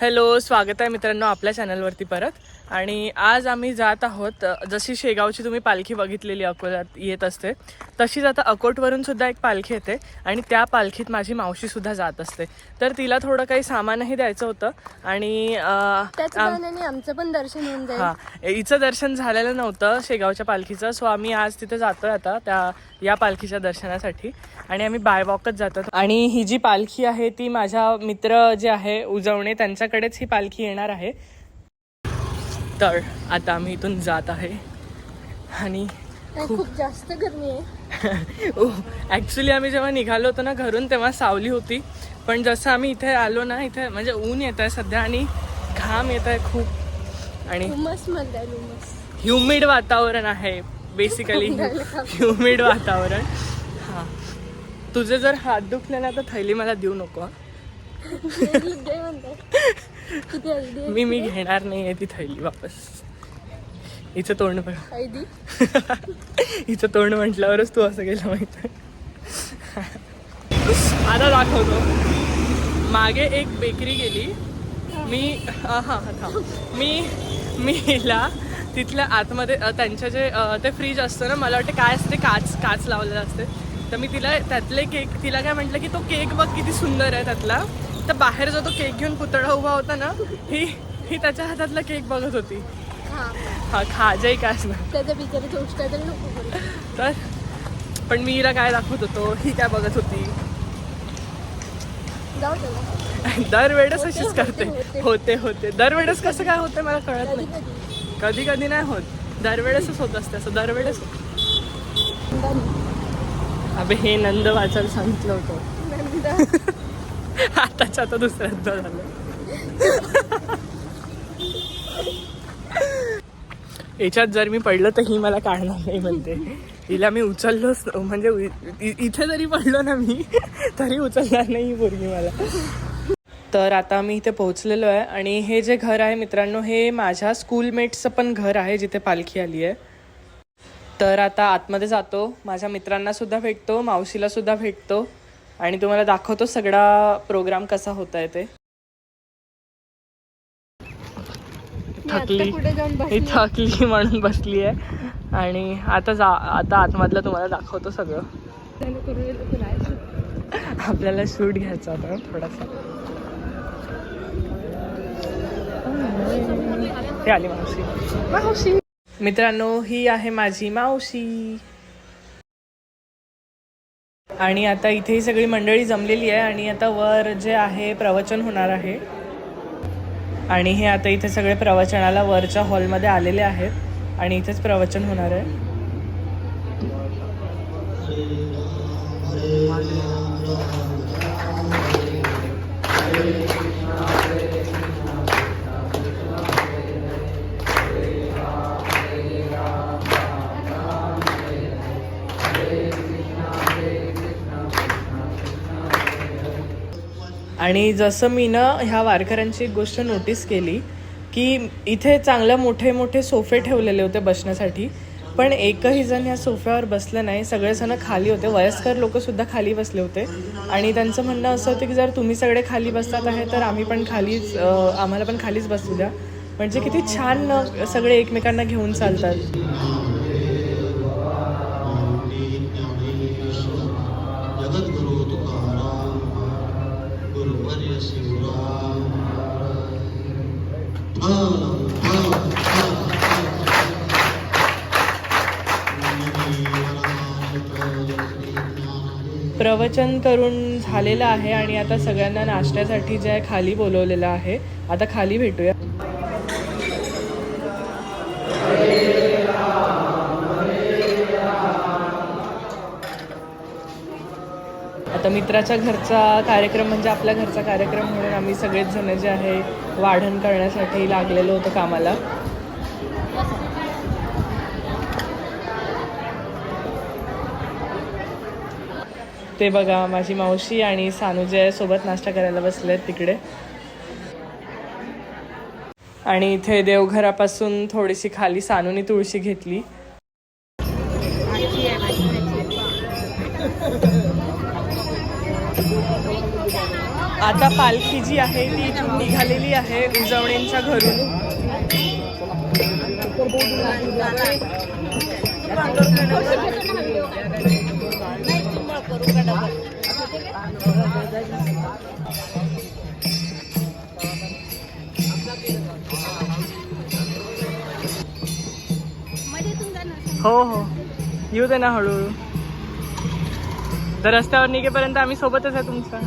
Hello, स्वागत आहे मित्रांनो आपल्या चॅनलवरती परत. आणि आज आम्ही जात आहोत, जशी शेगावची तुम्ही पालखी बघितलेली अकोल्यात येत असते तशीच आता अकोटवरून सुद्धा एक पालखी येते आणि त्या पालखीत माझी मावशीसुद्धा जात असते. तर तिला थोडं काही सामानही द्यायचं होतं आणि आमचं पण दर्शन होऊन जाईल. हां, हिचं दर्शन झालेलं नव्हतं शेगावच्या पालखीचं, सो आम्ही आज तिथे जातोय आता या पालखीच्या दर्शनासाठी आणि आम्ही बाय वॉकच जातो. आणि ही जी पालखी आहे ती माझ्या मित्र जे आहे उजवणे त्यांच्याकडेच ही पालखी येणार आहे. तर आता आम्ही इथून जात आहे आणि खूप जास्त गरमी आहे. ॲक्च्युली आम्ही जेव्हा निघालो होतो ना घरून तेव्हा सावली होती, पण जसं आम्ही इथे आलो ना इथे म्हणजे ऊन येत आहे सध्या आणि घाम येत आहे खूप आणि ह्युमिड वातावरण आहे. बेसिकली ह्युमिड वातावरण. हां, तुझे जर हात दुखले ना तर थैली मला देऊ नको. मी घेणार नाही आहे ती थैली वापस. हिचं तोंड बघ, हिचं तोंड म्हटल्यावरच तू असं गेलं माहित आहे. आता दाखवतो. मागे एक बेकरी गेली, मी हिला तिथल्या आतमध्ये त्यांच्या जे ते फ्रीज असतं ना, मला वाटतं काय असते काच लावलेलं असते, तर मी तिला त्यातले केक तिला काय म्हटलं की तो केक बघ किती सुंदर आहे त्यातला. तर बाहेर जो तो केक घेऊन पुतळा उभा होता ना, ही त्याच्या हातातला केक बघत होती. हा खाजही काय तर पण मी हिला काय दाखवत होतो, ही काय बघत होती. दरवेळेस अशीच करते. होते दरवेळेस कसं काय होतं मला कळत नाही. कधी नाही होत, दरवेळेसच होत असते असं दरवेळेस. अबे हे नंद वाचायला सांगितलं होतं. आताच्या आता दुसऱ्यांदा झालं. याच्यात जर मी पडलं तर ही मला काढणार नाही म्हणते. हिला मी उचललोच म्हणजे इथे जरी पडलो ना मी तरी उचलणार नाही ही पोरगी मला. तर आता मी इथे पोहोचलेलो आहे आणि हे जे घर आहे मित्रांनो हे माझ्या स्कूलमेट्सचं पण घर आहे जिथे पालखी आली आहे. तर आता आतमध्ये जातो, माझ्या मित्रांना सुद्धा भेटतो, मावशीला सुद्धा भेटतो आणि तुम्हाला दाखवतो सगळा प्रोग्राम कसा होत आहे ते. थकली म्हणून बसली आहे आणि आता आतमधलं तुम्हाला दाखवतो सगळं. आपल्याला शूट घ्यायचा होता थोडासा. ते आली मावशी. मित्रांनो ही आहे माझी मावशी. आणि आता इथे ही सगळी मंडळी जमलेली आहे आणि आता वर जे आहे प्रवचन होणार आहे आणि हे आता इथे सगळे प्रवचनाला वरच्या हॉलमध्ये आलेले आहेत आणि इथेच प्रवचन होणार आहे. आणि जसं मी ना ह्या वारकऱ्यांची एक गोष्ट नोटीस केली की इथे चांगले मोठे मोठे सोफे ठेवलेले होते बसण्यासाठी, पण एकही जण ह्या सोफ्यावर बसलं नाही. सगळेजण खाली होते, वयस्कर लोकसुद्धा खाली बसले होते आणि त्यांचं म्हणणं असं होतं की जर तुम्ही सगळे खाली बसतात आहे तर आम्हाला पण खालीच बसू द्या. म्हणजे किती छान सगळे एकमेकांना घेऊन चालतात. प्रवचन करून झालेलं आहे आणि आता सगळ्यांना नाश्त्यासाठी जे आहे खाली बोलवलेलं आहे. आता खाली भेटूया. आता मित्राच्या घरचा कार्यक्रम म्हणजे आपल्या घरचा कार्यक्रम म्हणून आम्ही सगळेच जण जे आहे वाढण करण्यासाठी लागलेलो होतो कामाला. ते बघा माझी मावशी आणि सानू जे सोबत नाश्ता करायला बसले आहेत तिकडे. आणि इथे देवघरापासून थोडीशी खाली सानूनी तुळशी घेतली. आता पालखी जी आहे ती इथून निघालेली आहे उजवणींच्या घरून. हो हो येऊ दे ना हळूहळू. तर रस्त्यावर निघेपर्यंत आम्ही सोबतच आहे तुमच्या.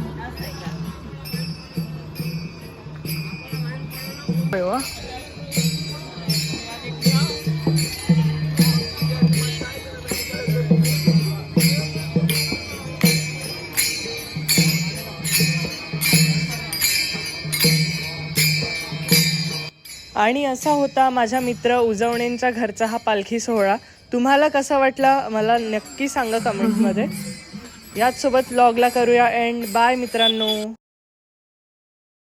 आणि असा होता माझ्या मित्र उजवणेंच्या घरचा हा पालखी सोहळा. तुम्हाला कसा वाटला मला नक्की सांगा कमेंटमध्ये. याचसोबत व्लॉगला करूया एंड. बाय मित्रांनो.